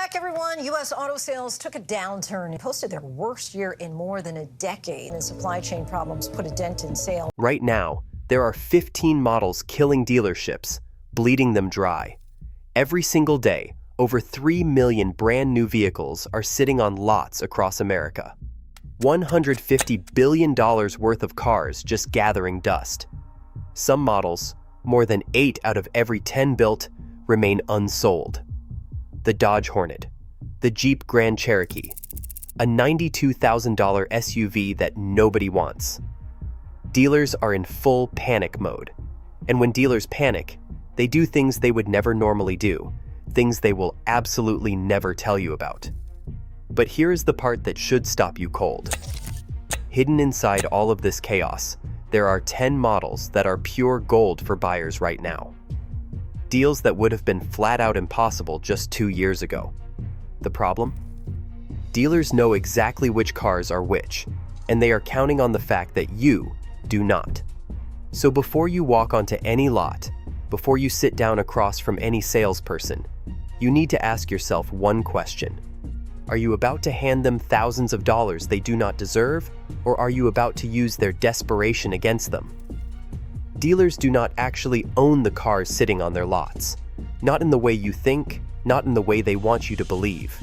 back, everyone. U.S. auto sales took a downturn. It posted their worst year in more than a decade. And supply chain problems put a dent in sales. Right now, there are 15 models killing dealerships, bleeding them dry. Every single day, over 3 million brand new vehicles are sitting on lots across America. $150 billion worth of cars just gathering dust. Some models, more than 8 out of every 10 built, remain unsold. The Dodge Hornet, the Jeep Grand Cherokee, a $92,000 SUV that nobody wants. Dealers are in full panic mode. And when dealers panic, they do things they would never normally do, things they will absolutely never tell you about. But here is the part that should stop you cold. Hidden inside all of this chaos, there are 10 models that are pure gold for buyers right now. Deals that would have been flat out impossible just 2 years ago. The problem? Dealers know exactly which cars are which, and they are counting on the fact that you do not. So before you walk onto any lot, before you sit down across from any salesperson, you need to ask yourself one question. Are you about to hand them thousands of dollars they do not deserve, or are you about to use their desperation against them? Dealers do not actually own the cars sitting on their lots. Not in the way you think, not in the way they want you to believe.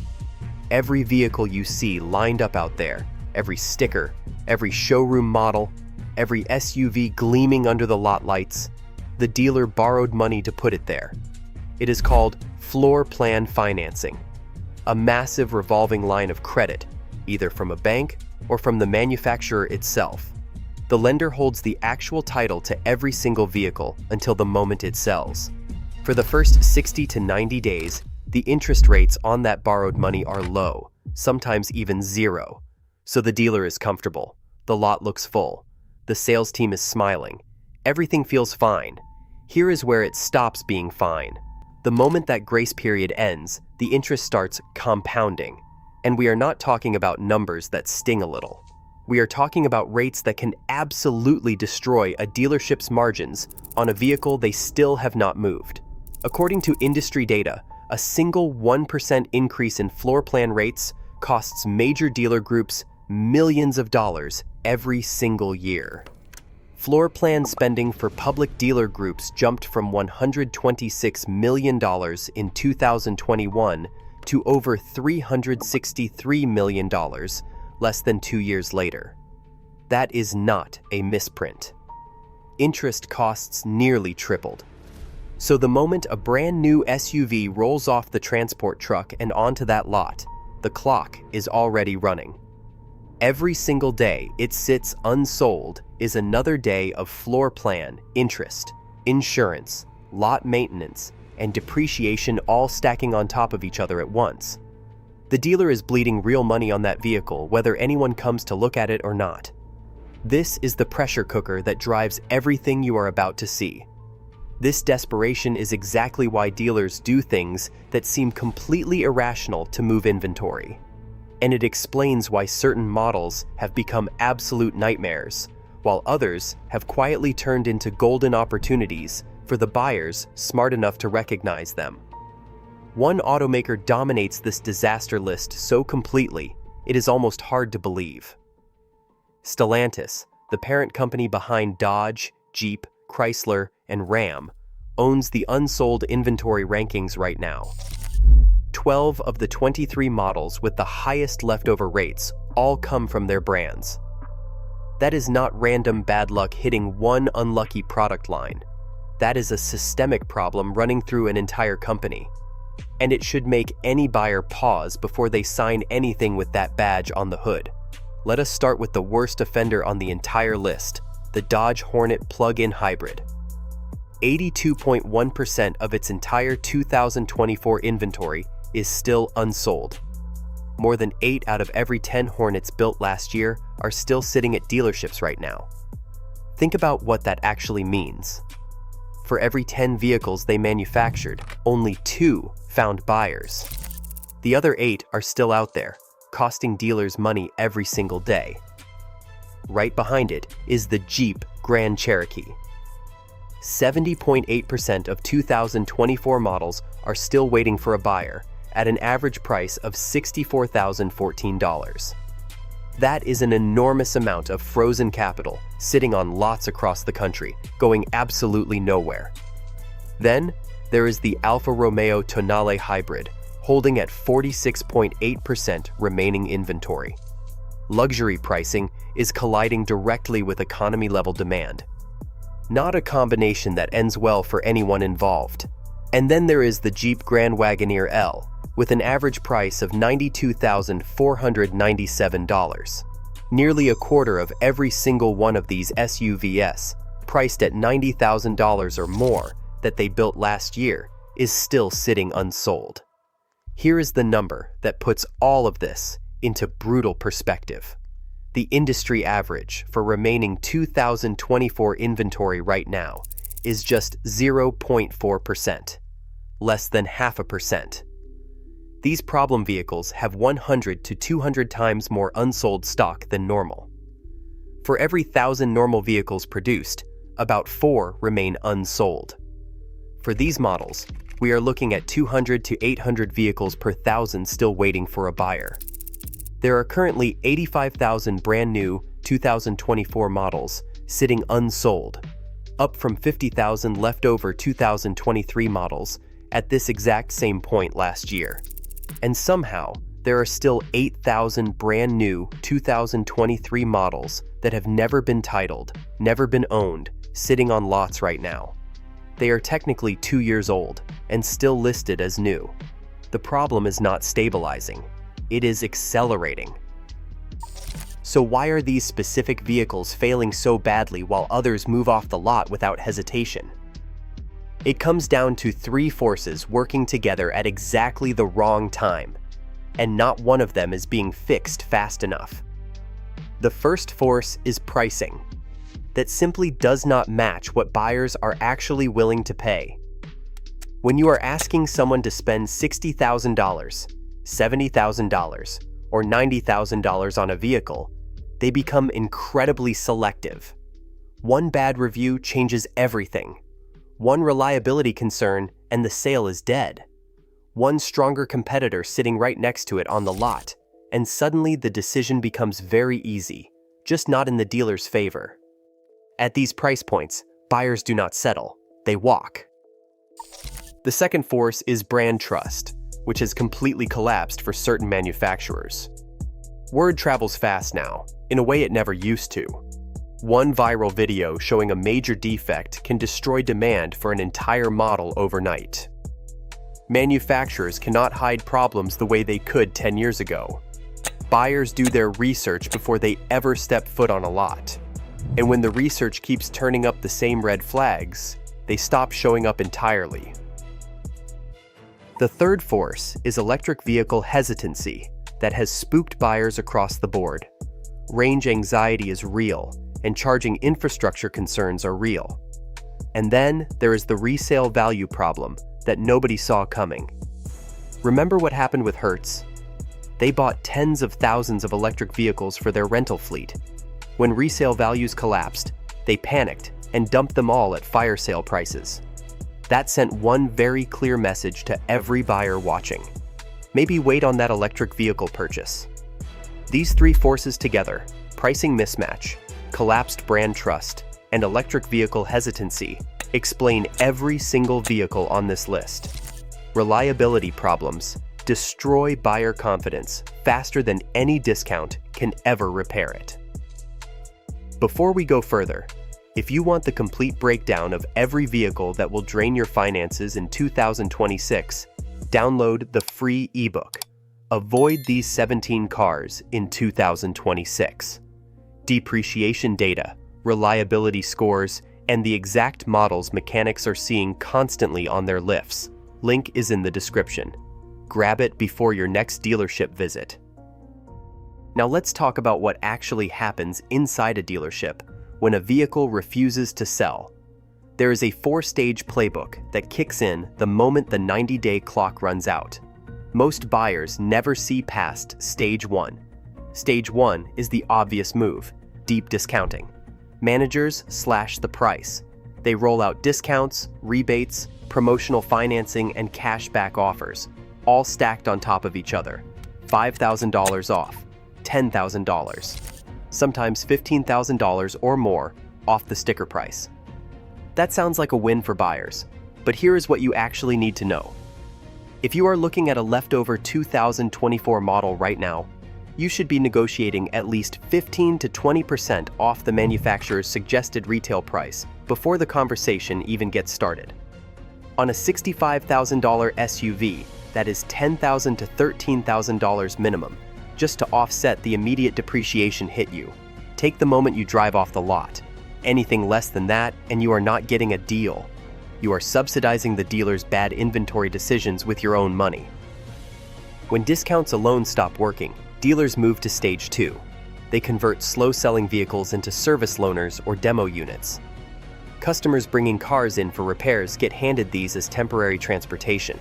Every vehicle you see lined up out there, every sticker, every showroom model, every SUV gleaming under the lot lights, the dealer borrowed money to put it there. It is called floor plan financing, a massive revolving line of credit, either from a bank or from the manufacturer itself. The lender holds the actual title to every single vehicle until the moment it sells. For the first 60 to 90 days, the interest rates on that borrowed money are low, sometimes even zero. So the dealer is comfortable. The lot looks full. The sales team is smiling. Everything feels fine. Here is where it stops being fine. The moment that grace period ends, the interest starts compounding. And we are not talking about numbers that sting a little. We are talking about rates that can absolutely destroy a dealership's margins on a vehicle they still have not moved. According to industry data, a single 1% increase in floor plan rates costs major dealer groups millions of dollars every single year. Floor plan spending for public dealer groups jumped from $126 million in 2021 to over $363 million less than 2 years later. That is not a misprint. Interest costs nearly tripled. So the moment a brand new SUV rolls off the transport truck and onto that lot, the clock is already running. Every single day it sits unsold is another day of floor plan, interest, insurance, lot maintenance, and depreciation all stacking on top of each other at once. The dealer is bleeding real money on that vehicle whether anyone comes to look at it or not. This is the pressure cooker that drives everything you are about to see. This desperation is exactly why dealers do things that seem completely irrational to move inventory. And it explains why certain models have become absolute nightmares, while others have quietly turned into golden opportunities for the buyers smart enough to recognize them. One automaker dominates this disaster list so completely, it is almost hard to believe. Stellantis, the parent company behind Dodge, Jeep, Chrysler, and Ram, owns the unsold inventory rankings right now. 12 of the 23 models with the highest leftover rates all come from their brands. That is not random bad luck hitting one unlucky product line. That is a systemic problem running through an entire company. And it should make any buyer pause before they sign anything with that badge on the hood. Let us start with the worst offender on the entire list, the Dodge Hornet plug-in hybrid. 82.1% of its entire 2024 inventory is still unsold. More than 8 out of every 10 Hornets built last year are still sitting at dealerships right now. Think about what that actually means. For every 10 vehicles they manufactured, only 2 found buyers. The other 8 are still out there, costing dealers money every single day. Right behind it is the Jeep Grand Cherokee. 70.8% of 2024 models are still waiting for a buyer, at an average price of $64,014. That is an enormous amount of frozen capital sitting on lots across the country, going absolutely nowhere. Then, there is the Alfa Romeo Tonale Hybrid, holding at 46.8% remaining inventory. Luxury pricing is colliding directly with economy-level demand. Not a combination that ends well for anyone involved. And then there is the Jeep Grand Wagoneer L, with an average price of $92,497. Nearly a quarter of every single one of these SUVs, priced at $90,000 or more, that they built last year, is still sitting unsold. Here is the number that puts all of this into brutal perspective. The industry average for remaining 2024 inventory right now is just 0.4%, less than 0.5%. These problem vehicles have 100 to 200 times more unsold stock than normal. For every 1,000 normal vehicles produced, about 4 remain unsold. For these models, we are looking at 200 to 800 vehicles per 1,000 still waiting for a buyer. There are currently 85,000 brand new 2024 models sitting unsold, up from 50,000 leftover 2023 models at this exact same point last year. And somehow, there are still 8,000 brand new 2023 models that have never been titled, never been owned, sitting on lots right now. They are technically 2 years old and still listed as new. The problem is not stabilizing. It is accelerating. So why are these specific vehicles failing so badly while others move off the lot without hesitation? It comes down to 3 forces working together at exactly the wrong time, and not one of them is being fixed fast enough. The first force is pricing, that simply does not match what buyers are actually willing to pay. When you are asking someone to spend $60,000, $70,000, or $90,000 on a vehicle, they become incredibly selective. One bad review changes everything. One reliability concern and the sale is dead. One stronger competitor sitting right next to it on the lot, and suddenly the decision becomes very easy, just not in the dealer's favor. At these price points, buyers do not settle, they walk. The second force is brand trust, which has completely collapsed for certain manufacturers. Word travels fast now, in a way it never used to. One viral video showing a major defect can destroy demand for an entire model overnight. Manufacturers cannot hide problems the way they could 10 years ago. Buyers do their research before they ever step foot on a lot. And when the research keeps turning up the same red flags, they stop showing up entirely. The third force is electric vehicle hesitancy that has spooked buyers across the board. Range anxiety is real, and charging infrastructure concerns are real. And then there is the resale value problem that nobody saw coming. Remember what happened with Hertz? They bought tens of thousands of electric vehicles for their rental fleet. When resale values collapsed, they panicked and dumped them all at fire sale prices. That sent one very clear message to every buyer watching. Maybe wait on that electric vehicle purchase. These 3 forces together, pricing mismatch, collapsed brand trust, and electric vehicle hesitancy, explain every single vehicle on this list. Reliability problems destroy buyer confidence faster than any discount can ever repair it. Before we go further, if you want the complete breakdown of every vehicle that will drain your finances in 2026, download the free ebook, Avoid These 17 Cars in 2026. Depreciation data, reliability scores, and the exact models mechanics are seeing constantly on their lifts. Link is in the description. Grab it before your next dealership visit. Now let's talk about what actually happens inside a dealership when a vehicle refuses to sell. There is a 4-stage playbook that kicks in the moment the 90-day clock runs out. Most buyers never see past Stage 1. Stage 1 is the obvious move, deep discounting. Managers slash the price. They roll out discounts, rebates, promotional financing, and cashback offers, all stacked on top of each other. $5,000 off, $10,000, sometimes $15,000 or more off the sticker price. That sounds like a win for buyers, but here is what you actually need to know. If you are looking at a leftover 2024 model right now, you should be negotiating at least 15 to 20% off the manufacturer's suggested retail price before the conversation even gets started. On a $65,000 SUV, that is $10,000 to $13,000 minimum, just to offset the immediate depreciation hit you. Take the moment you drive off the lot. Anything less than that, and you are not getting a deal. You are subsidizing the dealer's bad inventory decisions with your own money. When discounts alone stop working, dealers move to stage 2. They convert slow-selling vehicles into service loaners or demo units. Customers bringing cars in for repairs get handed these as temporary transportation.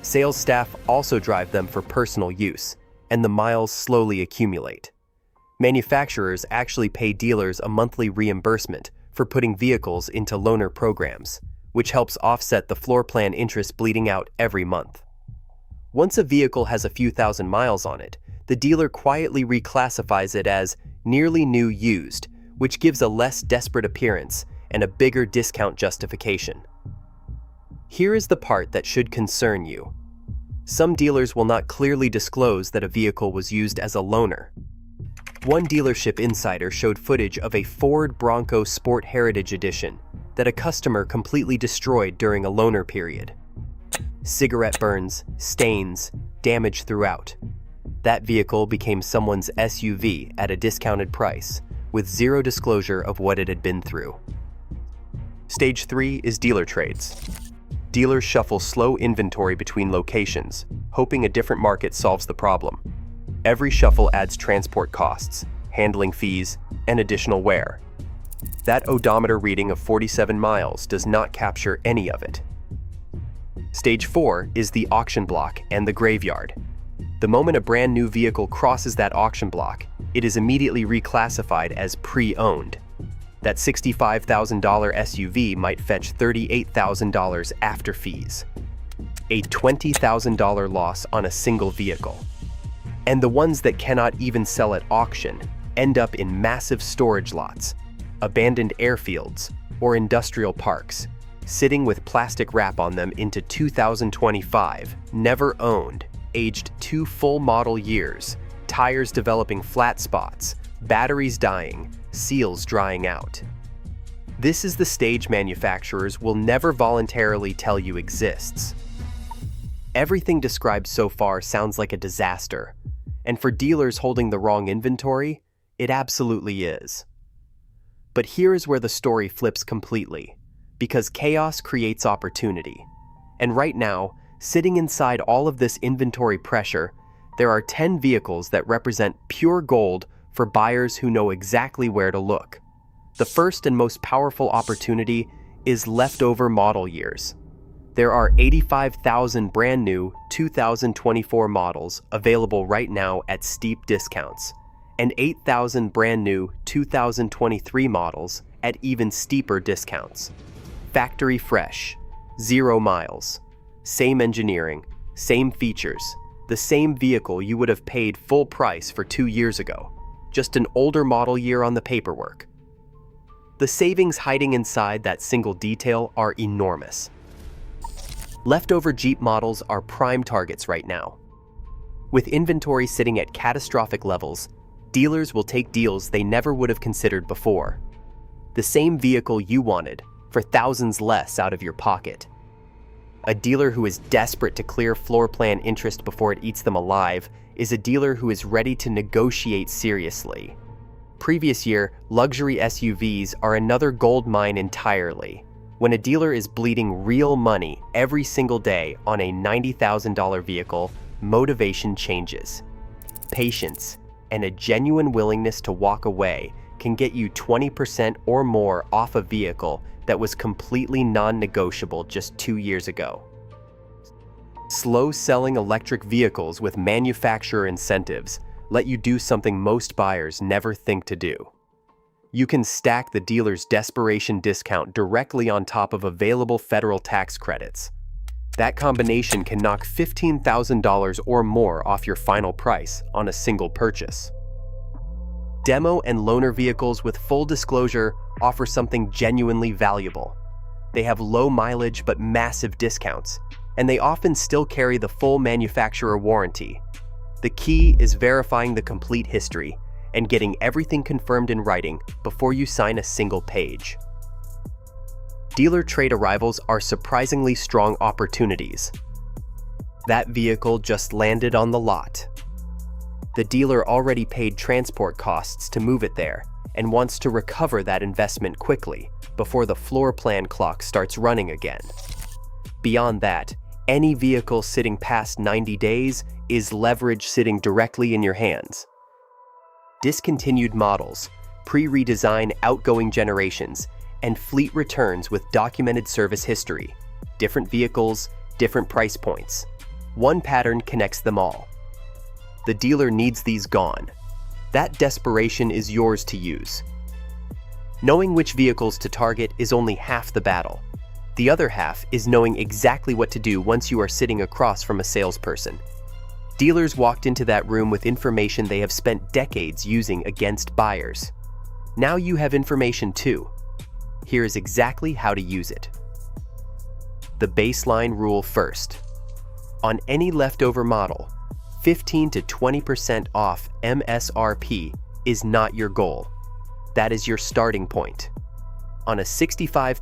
Sales staff also drive them for personal use, and the miles slowly accumulate. Manufacturers actually pay dealers a monthly reimbursement for putting vehicles into loaner programs, which helps offset the floor plan interest bleeding out every month. Once a vehicle has a few thousand miles on it, the dealer quietly reclassifies it as nearly new used, which gives a less desperate appearance and a bigger discount justification. Here is the part that should concern you. Some dealers will not clearly disclose that a vehicle was used as a loaner. One dealership insider showed footage of a Ford Bronco Sport Heritage Edition that a customer completely destroyed during a loaner period. Cigarette burns, stains, damage throughout. That vehicle became someone's SUV at a discounted price, with zero disclosure of what it had been through. Stage 3 is dealer trades. Dealers shuffle slow inventory between locations, hoping a different market solves the problem. Every shuffle adds transport costs, handling fees, and additional wear. That odometer reading of 47 miles does not capture any of it. Stage 4 is the auction block and the graveyard. The moment a brand new vehicle crosses that auction block, it is immediately reclassified as pre-owned. That $65,000 SUV might fetch $38,000 after fees. A $20,000 loss on a single vehicle. And the ones that cannot even sell at auction end up in massive storage lots, abandoned airfields, or industrial parks, sitting with plastic wrap on them into 2025, never owned, aged 2 full model years, tires developing flat spots, batteries dying, seals drying out. This is the stage manufacturers will never voluntarily tell you exists. Everything described so far sounds like a disaster, and for dealers holding the wrong inventory, it absolutely is. But here is where the story flips completely, because chaos creates opportunity. And right now, sitting inside all of this inventory pressure, there are 10 vehicles that represent pure gold for buyers who know exactly where to look. The first and most powerful opportunity is leftover model years. There are 85,000 brand new 2024 models available right now at steep discounts, and 8,000 brand new 2023 models at even steeper discounts. Factory fresh, 0 miles, same engineering, same features, the same vehicle you would have paid full price for 2 years ago, just an older model year on the paperwork. The savings hiding inside that single detail are enormous. Leftover Jeep models are prime targets right now. With inventory sitting at catastrophic levels, dealers will take deals they never would have considered before. The same vehicle you wanted, for thousands less out of your pocket. A dealer who is desperate to clear floor plan interest before it eats them alive is a dealer who is ready to negotiate seriously. Previous year, luxury SUVs are another gold mine entirely. When a dealer is bleeding real money every single day on a $90,000 vehicle, motivation changes. Patience and a genuine willingness to walk away can get you 20% or more off a vehicle that was completely non-negotiable just 2 years ago. Slow-selling electric vehicles with manufacturer incentives let you do something most buyers never think to do. You can stack the dealer's desperation discount directly on top of available federal tax credits. That combination can knock $15,000 or more off your final price on a single purchase. Demo and loaner vehicles with full disclosure offer something genuinely valuable. They have low mileage but massive discounts, and they often still carry the full manufacturer warranty. The key is verifying the complete history and getting everything confirmed in writing before you sign a single page. Dealer trade arrivals are surprisingly strong opportunities. That vehicle just landed on the lot. The dealer already paid transport costs to move it there and wants to recover that investment quickly before the floor plan clock starts running again. Beyond that, any vehicle sitting past 90 days is leverage sitting directly in your hands. Discontinued models, pre-redesign outgoing generations, and fleet returns with documented service history. Different vehicles, different price points. One pattern connects them all. The dealer needs these gone. That desperation is yours to use. Knowing which vehicles to target is only half the battle. The other half is knowing exactly what to do once you are sitting across from a salesperson. Dealers walked into that room with information they have spent decades using against buyers. Now you have information too. Here is exactly how to use it. The baseline rule first. On any leftover model, 15 to 20% off MSRP is not your goal. That is your starting point. On a $65,000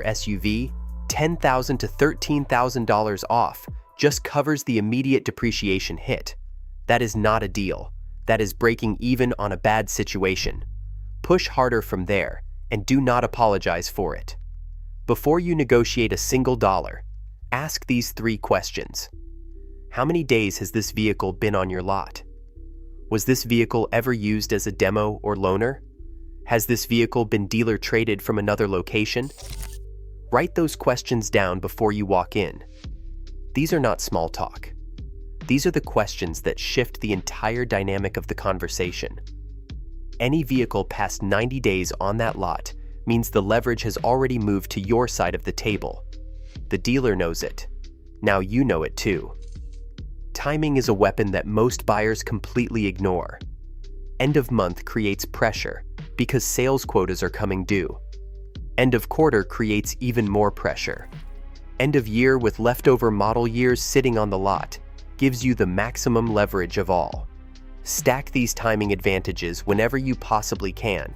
SUV, $10,000 to $13,000 off just covers the immediate depreciation hit. That is not a deal. That is breaking even on a bad situation. Push harder from there, and do not apologize for it. Before you negotiate a single dollar, ask these 3 questions. How many days has this vehicle been on your lot? Was this vehicle ever used as a demo or loaner? Has this vehicle been dealer traded from another location? Write those questions down before you walk in. These are not small talk. These are the questions that shift the entire dynamic of the conversation. Any vehicle past 90 days on that lot means the leverage has already moved to your side of the table. The dealer knows it. Now you know it too. Timing is a weapon that most buyers completely ignore. End of month creates pressure because sales quotas are coming due. End of quarter creates even more pressure. End of year with leftover model years sitting on the lot gives you the maximum leverage of all. Stack these timing advantages whenever you possibly can.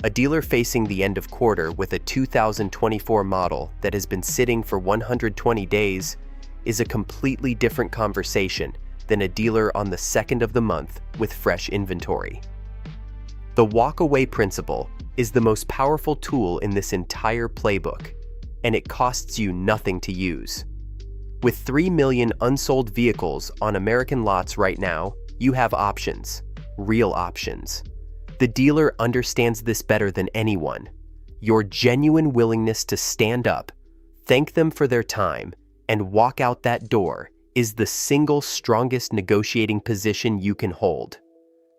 A dealer facing the end of quarter with a 2024 model that has been sitting for 120 days is a completely different conversation than a dealer on the 2nd of the month with fresh inventory. The walk-away principle is the most powerful tool in this entire playbook, and it costs you nothing to use. With 3 million unsold vehicles on American lots right now, you have options, real options. The dealer understands this better than anyone. Your genuine willingness to stand up, thank them for their time, and walk out that door is the single strongest negotiating position you can hold.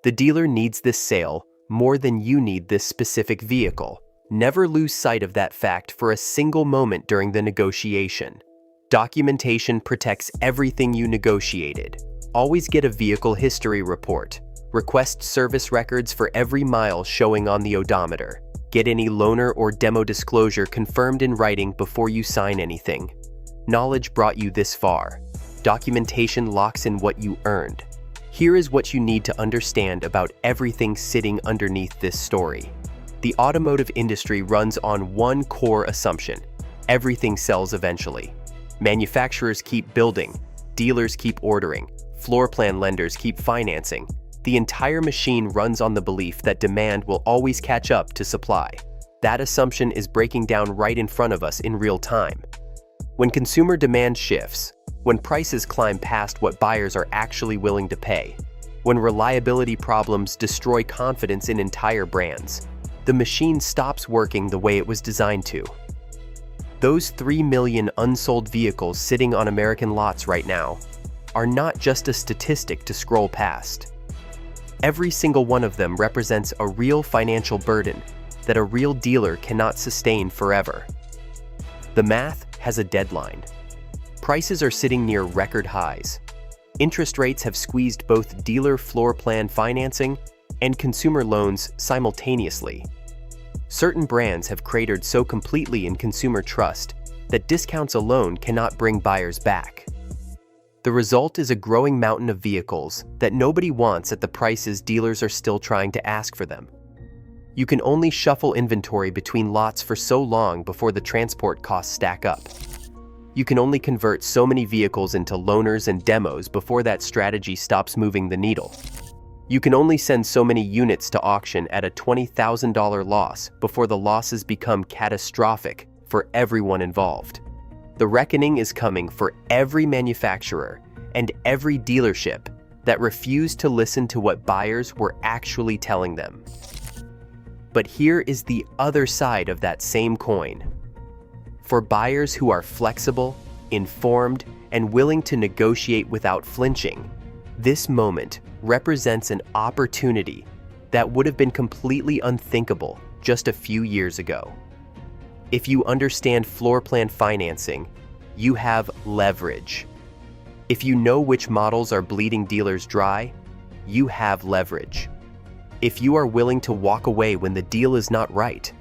The dealer needs this sale more than you need this specific vehicle. Never lose sight of that fact for a single moment during the negotiation. Documentation protects everything you negotiated. Always get a vehicle history report. Request service records for every mile showing on the odometer. Get any loaner or demo disclosure confirmed in writing before you sign anything. Knowledge brought you this far. Documentation locks in what you earned. Here is what you need to understand about everything sitting underneath this story. The automotive industry runs on one core assumption: everything sells eventually. Manufacturers keep building, dealers keep ordering, floor plan lenders keep financing. The entire machine runs on the belief that demand will always catch up to supply. That assumption is breaking down right in front of us in real time. When consumer demand shifts, when prices climb past what buyers are actually willing to pay, when reliability problems destroy confidence in entire brands, the machine stops working the way it was designed to. Those 3 million unsold vehicles sitting on American lots right now are not just a statistic to scroll past. Every single one of them represents a real financial burden that a real dealer cannot sustain forever. The math has a deadline. Prices are sitting near record highs. Interest rates have squeezed both dealer floor plan financing and consumer loans simultaneously. Certain brands have cratered so completely in consumer trust that discounts alone cannot bring buyers back. The result is a growing mountain of vehicles that nobody wants at the prices dealers are still trying to ask for them. You can only shuffle inventory between lots for so long before the transport costs stack up. You can only convert so many vehicles into loaners and demos before that strategy stops moving the needle. You can only send so many units to auction at a $20,000 loss before the losses become catastrophic for everyone involved. The reckoning is coming for every manufacturer and every dealership that refused to listen to what buyers were actually telling them. But here is the other side of that same coin. For buyers who are flexible, informed, and willing to negotiate without flinching, this moment represents an opportunity that would have been completely unthinkable just a few years ago. If you understand floor plan financing, you have leverage. If you know which models are bleeding dealers dry, you have leverage. If you are willing to walk away when the deal is not right,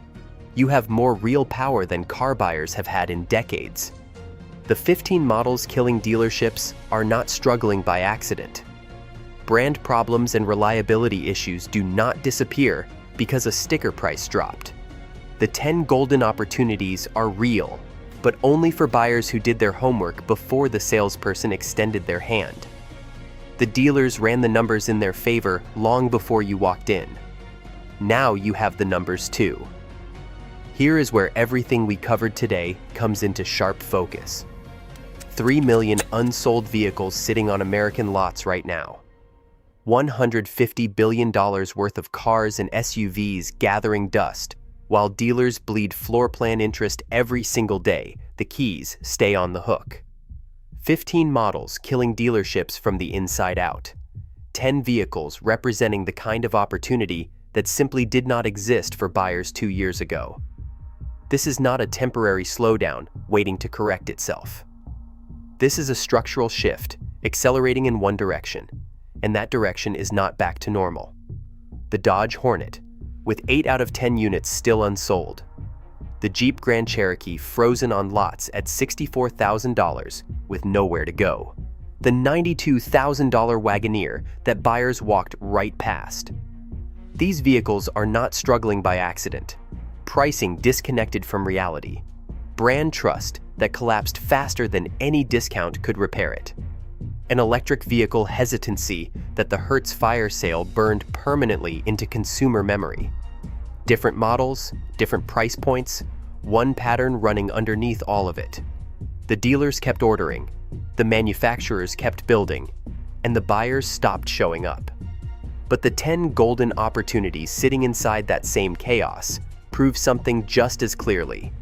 you have more real power than car buyers have had in decades. The 15 models killing dealerships are not struggling by accident. Brand problems and reliability issues do not disappear because a sticker price dropped. The 10 golden opportunities are real, but only for buyers who did their homework before the salesperson extended their hand. The dealers ran the numbers in their favor long before you walked in. Now you have the numbers too. Here is where everything we covered today comes into sharp focus. 3 million unsold vehicles sitting on American lots right now. $150 billion worth of cars and SUVs gathering dust, while dealers bleed floor plan interest every single day. The keys stay on the hook. 15 models killing dealerships from the inside out. 10 vehicles representing the kind of opportunity that simply did not exist for buyers 2 years ago. This is not a temporary slowdown waiting to correct itself. This is a structural shift, accelerating in one direction, and that direction is not back to normal. The Dodge Hornet, with 8 out of 10 units still unsold. The Jeep Grand Cherokee frozen on lots at $64,000 with nowhere to go. The $92,000 Wagoneer that buyers walked right past. These vehicles are not struggling by accident. Pricing disconnected from reality. Brand trust that collapsed faster than any discount could repair it. An electric vehicle hesitancy that the Hertz fire sale burned permanently into consumer memory. Different models, different price points, one pattern running underneath all of it. The dealers kept ordering, the manufacturers kept building, and the buyers stopped showing up. But the 10 golden opportunities sitting inside that same chaos prove something just as clearly.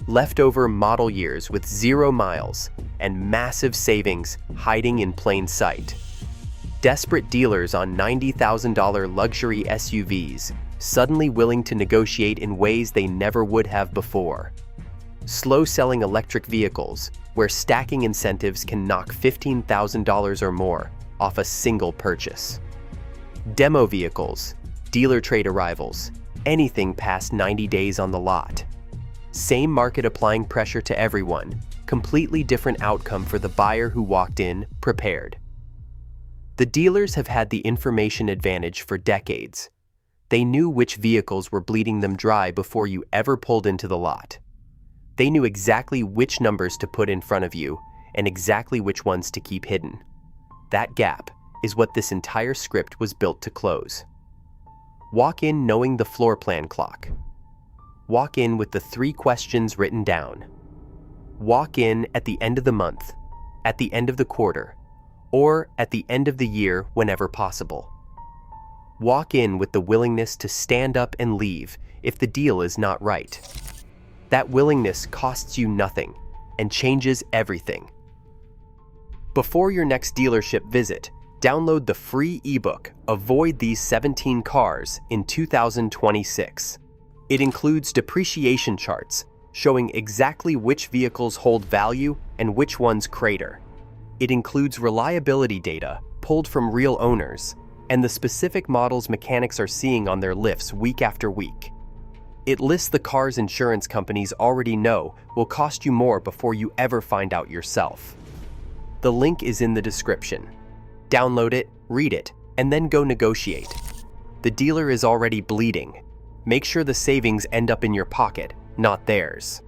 Leftover model years with 0 miles and massive savings hiding in plain sight. Desperate dealers on $90,000 luxury SUVs suddenly willing to negotiate in ways they never would have before. Slow-selling electric vehicles where stacking incentives can knock $15,000 or more off a single purchase. Demo vehicles, dealer trade arrivals, anything past 90 days on the lot. Same market applying pressure to everyone, completely different outcome for the buyer who walked in prepared. The dealers have had the information advantage for decades. They knew which vehicles were bleeding them dry before you ever pulled into the lot. They knew exactly which numbers to put in front of you and exactly which ones to keep hidden. That gap is what this entire script was built to close. Walk in knowing the floor plan clock. Walk in with the 3 questions written down. Walk in at the end of the month, at the end of the quarter, or at the end of the year whenever possible. Walk in with the willingness to stand up and leave if the deal is not right. That willingness costs you nothing and changes everything. Before your next dealership visit, download the free ebook, Avoid These 17 Cars in 2026. It includes depreciation charts showing exactly which vehicles hold value and which ones crater. It includes reliability data pulled from real owners and the specific models mechanics are seeing on their lifts week after week. It lists the cars insurance companies already know will cost you more before you ever find out yourself. The link is in the description. Download it, read it, and then go negotiate. The dealer is already bleeding. Make sure the savings end up in your pocket, not theirs.